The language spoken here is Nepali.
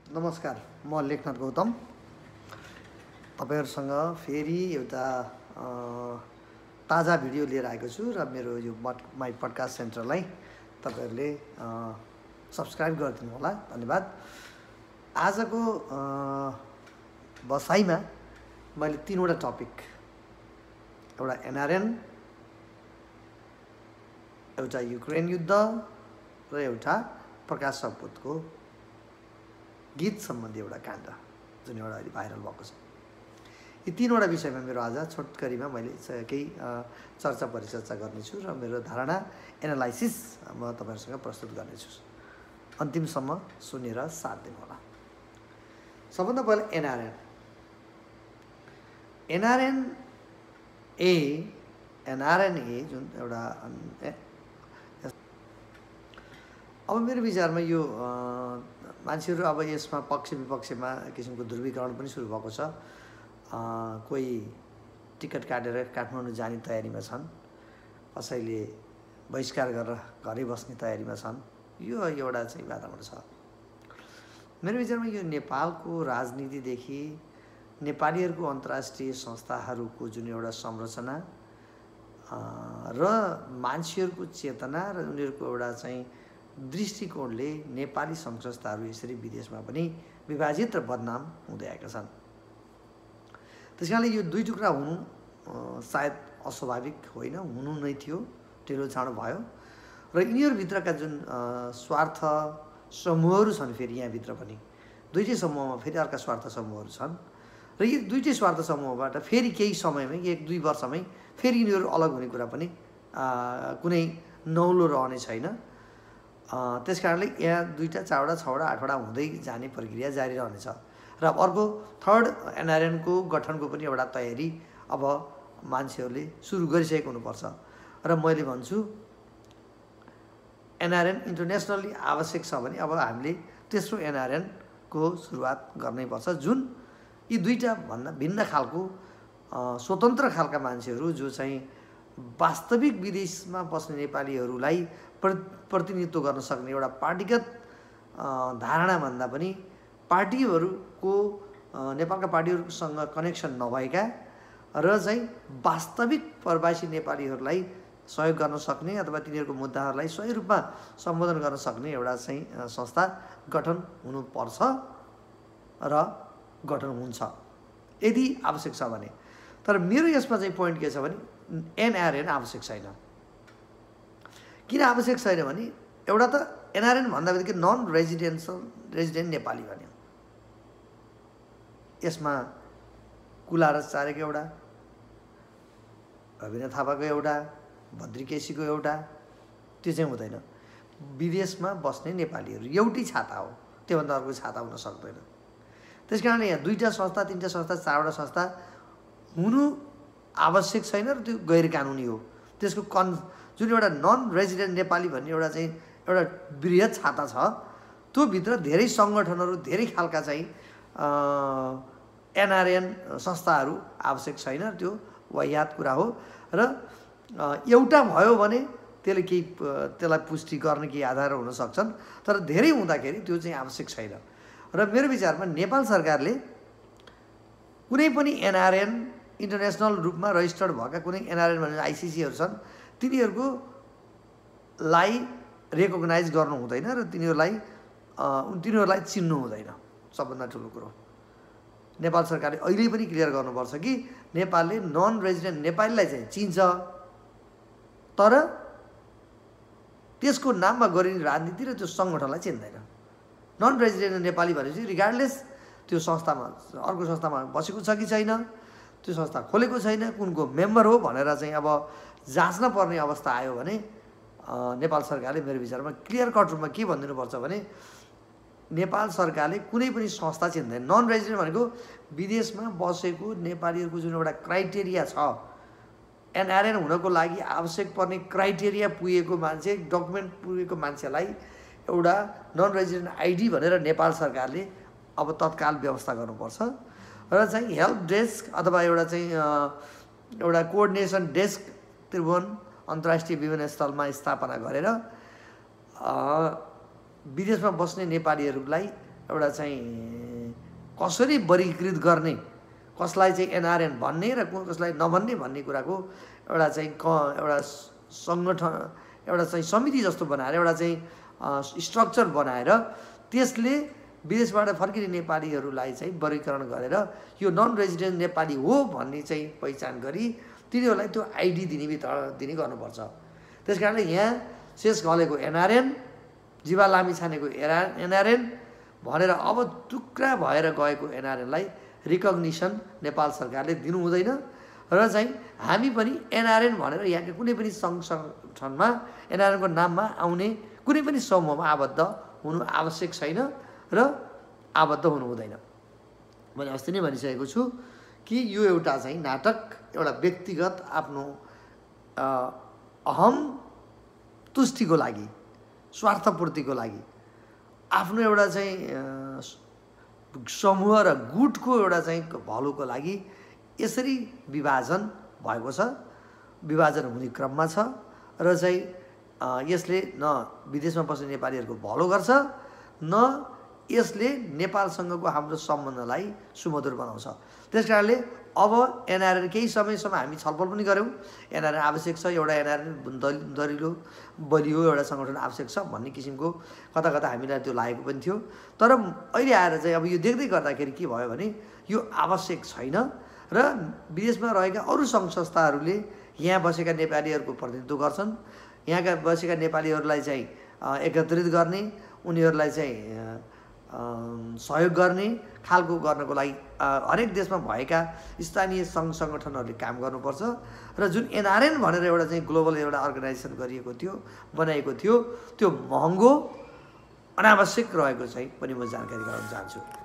नमस्कार, म लेखनाथ गौतम तपाईहरुसँग फेरि एउटा ताजा भिडियो लिएर आएको छु र मेरो यो माई पडकास्ट सेन्टरलाई तपाईहरुले सब्स्क्राइब गरिदिनु होला। धन्यवाद। आजको बसाइमा मैले तीनवटा टपिक, एउटा एनआरएन, एउटा युक्रेन युद्ध र एउटा प्रकाश सपुतको गीत सम्बन्धी एउटा काण्ड जुन एउटा अहिले भाइरल भएको छ। यी तीनवटा विषयमा मेरो आज छोटकरीमा मैले केही चर्चा परिचर्चा गर्नेछु र मेरो धारणा एनालाइसिस म तपाईहरुसँग प्रस्तुत गर्नेछु। अन्तिमसम्म सुनेर साथ दिनु होला। सबभन्दा पहिला एनआरएनए जुन एउटा अब मेरो विचारमा यो मान्छेहरू अब यसमा पक्ष विपक्षमा किसिमको ध्रुवीकरण पनि सुरु भएको छ। कोही टिकट काटेर काठमाडौँ जाने तयारीमा छन्, कसैले बहिष्कार गरेर घरै बस्ने तयारीमा छन्। यो एउटा चाहिँ वातावरण छ। मेरो विचारमा यो नेपालको राजनीतिदेखि नेपालीहरूको अन्तर्राष्ट्रिय संस्थाहरूको जुन एउटा संरचना र मान्छेहरूको चेतना र उनीहरूको एउटा चाहिँ दृष्टिकोणले नेपाली सङ्घ संस्थाहरू यसरी विदेशमा पनि विभाजित र बदनाम हुँदै आएका छन्। त्यसकारणले यो दुई टुक्रा हुनु सायद अस्वाभाविक होइन, हुनु नै थियो, ढिलो चाँडो भयो। र यिनीहरूभित्रका जुन स्वार्थ समूहहरू छन्, फेरि यहाँभित्र पनि दुईटै समूहमा फेरि अर्का स्वार्थ समूहहरू छन् र यी दुईटै स्वार्थ समूहबाट फेरि केही समयमै 1-2 वर्षमै फेरि यिनीहरू अलग हुने कुरा पनि कुनै नौलो रहने छैन। त्यसकारणले यहाँ 2टा 4वटा 6वटा 8वटा हुँदै जाने प्रक्रिया जारी रहनेछ। र अर्को थर्ड एनआरएनको गठनको पनि एउटा तयारी अब मान्छेहरूले सुरु गरिसकेको हुनुपर्छ। र मैले भन्छु एनआरएन इन्टरनेसनली आवश्यक छ भने अब हामीले तेस्रो एनआरएनको सुरुवात गर्नैपर्छ, जुन यी दुईटा भन्दा भिन्न खालको स्वतन्त्र खालका मान्छेहरू जो चाहिँ वास्तविक विदेशमा बस्ने नेपालीहरूलाई प्रतिनिधित्व गर्न सक्ने एउटा पार्टीगत धारणा भन्दा पनि पार्टीहरूको नेपालका पार्टीहरूसँग कनेक्सन नभएका र चाहिँ वास्तविक प्रवासी नेपालीहरूलाई सहयोग गर्न सक्ने अथवा तिनीहरूको मुद्दाहरूलाई सही रूपमा सम्बोधन गर्न सक्ने एउटा चाहिँ संस्था गठन हुनुपर्छ र गठन हुन्छ यदि आवश्यक छ भने। तर मेरो यसमा चाहिँ पोइन्ट के छ भने एनआरएन आवश्यक छैन। किन आवश्यक छैन भने एउटा त एनआरएन भन्दा बित्तिकै नन रेजिडेन्ट नेपाली भन्यो। यसमा कुलारज चारेको एउटा, रविन्द्र थापाको एउटा, बद्री केसीको एउटा, त्यो चाहिँ हुँदैन। विदेशमा बस्ने नेपालीहरू एउटै छाता हो, त्योभन्दा अर्को छाता हुन सक्दैन। त्यसकारणले यहाँ 2टा संस्था, 3टा संस्था, 4वटा संस्था हुनु आवश्यक छैन र त्यो गैर कानुनी हो। त्यसको जुन एउटा नन रेजिडेन्ट नेपाली भन्ने एउटा चाहिँ एउटा बृहत छाता छ, त्यो भित्र धेरै सङ्गठनहरू, धेरै खालका चाहिँ एनआरएन संस्थाहरू आवश्यक छैन। त्यो वाहियात कुरा हो र एउटा भयो भने त्यसलाई पुष्टि गर्ने केही आधारहरू हुन सक्छन्, तर धेरै हुँदाखेरि त्यो चाहिँ आवश्यक छैन। र मेरो विचारमा नेपाल सरकारले कुनै पनि एनआरएन इन्टरनेसनल रूपमा रजिस्टर्ड भएका कुनै एनआरएन भन्ने आइसिसीहरू छन्, तिनीहरूलाई रेकग्नाइज गर्नु हुँदैन र तिनीहरूलाई चिन्नु हुँदैन। सबभन्दा ठुलो कुरो नेपाल सरकारले अहिले पनि क्लियर गर्नुपर्छ कि नेपालले नन रेजिडेन्ट नेपालीलाई चाहिँ चिन्छ, तर त्यसको नाममा गरिने राजनीति र त्यो सङ्गठनलाई चिन्दैन। नन रेजिडेन्ट नेपाली भनेपछि रिगार्डलेस त्यो संस्थामा अर्को संस्थामा बसेको छ कि छैन, त्यो संस्था खोलेको छैन, कुनको मेम्बर हो भनेर चाहिँ अब जाँच्न पर्ने अवस्था आयो भने नेपाल सरकारले मेरो विचारमा क्लियर कट रूपमा के भनिदिनुपर्छ भने नेपाल सरकारले कुनै पनि संस्था चिन्दैन। नन रेजिडेन्ट भनेको विदेशमा बसेको नेपालीहरूको जुन एउटा क्राइटेरिया छ, एनआरएन हुनको लागि आवश्यक पर्ने क्राइटेरिया पुगेको मान्छे, डकुमेन्ट पुगेको मान्छेलाई एउटा नन रेजिडेन्ट आइडी भनेर नेपाल सरकारले अब तत्काल व्यवस्था गर्नुपर्छ र चाहिँ हेल्प डेस्क अथवा एउटा चाहिँ एउटा कोअर्डिनेसन डेस्क त्रिभुवन अन्तर्राष्ट्रिय विमानस्थलमा स्थापना गरेर विदेशमा बस्ने नेपालीहरूलाई एउटा चाहिँ कसरी वर्गीकृत गर्ने, कसलाई चाहिँ एनआरएन भन्ने र कसलाई नभन्ने भन्ने कुराको एउटा चाहिँ एउटा सङ्गठन, एउटा चाहिँ समिति जस्तो बनाएर एउटा चाहिँ स्ट्रक्चर बनाएर त्यसले विदेशबाट फर्किने नेपालीहरूलाई चाहिँ वर्गीकरण गरेर यो नन रेजिडेन्ट नेपाली हो भन्ने चाहिँ पहिचान गरी तिनीहरूलाई त्यो आइडी दिने गर्नुपर्छ। त्यस कारणले यहाँ शेष घलेको एनआरएन, जीवा लामिछानेको एनआरएन भनेर अब टुक्रा भएर गएको एनआरएनलाई रिकग्निसन नेपाल सरकारले दिनु हुँदैन र चाहिँ हामी पनि एनआरएन भनेर यहाँको कुनै पनि सङ्घ सङ्गठनमा एनआरएनको नाममा आउने कुनै पनि समूहमा आबद्ध हुनु आवश्यक छैन र आबद्ध हुनु हुँदैन। मैले अस्ति नै भनिसकेको छु कि यो एउटा चाहिँ नाटक, एउटा व्यक्तिगत आफ्नो अहम तुष्टिको लागि, स्वार्थपूर्तिको लागि, आफ्नो एउटा चाहिँ समूह र गुटको एउटा चाहिँ भलोको लागि यसरी विभाजन भएको छ, विभाजन हुने क्रममा छ र चाहिँ यसले न विदेशमा बस्ने नेपालीहरूको भलो गर्छ न यसले नेपालसँगको हाम्रो सम्बन्धलाई सुमधुर बनाउँछ। त्यस कारणले अब एनआरएन केही समयसम्म हामी छलफल पनि गऱ्यौँ, एनआरएन आवश्यक छ, एउटा एनआरएन दरिलो बलियो एउटा सङ्गठन आवश्यक छ भन्ने किसिमको कता कता हामीलाई त्यो लागेको पनि थियो। तर अहिले आएर चाहिँ अब यो देख्दै गर्दाखेरि के भयो भने यो आवश्यक छैन र विदेशमा रहेका अरू सङ्घ संस्थाहरूले यहाँ बसेका नेपालीहरूको प्रतिनिधित्व गर्छन्, यहाँका बसेका नेपालीहरूलाई चाहिँ एकत्रित गर्ने, उनीहरूलाई चाहिँ सहयोग गर्ने खालको गर्नको लागि हरेक देशमा भएका स्थानीय सङ्घ सङ्गठनहरूले काम गर्नुपर्छ र जुन एनआरएन भनेर एउटा चाहिँ ग्लोबल एउटा अर्गनाइजेसन गरिएको थियो, बनाएको थियो, त्यो महँगो अनावश्यक रहेको चाहिँ पनि म जानकारी गराउन चाहन्छु।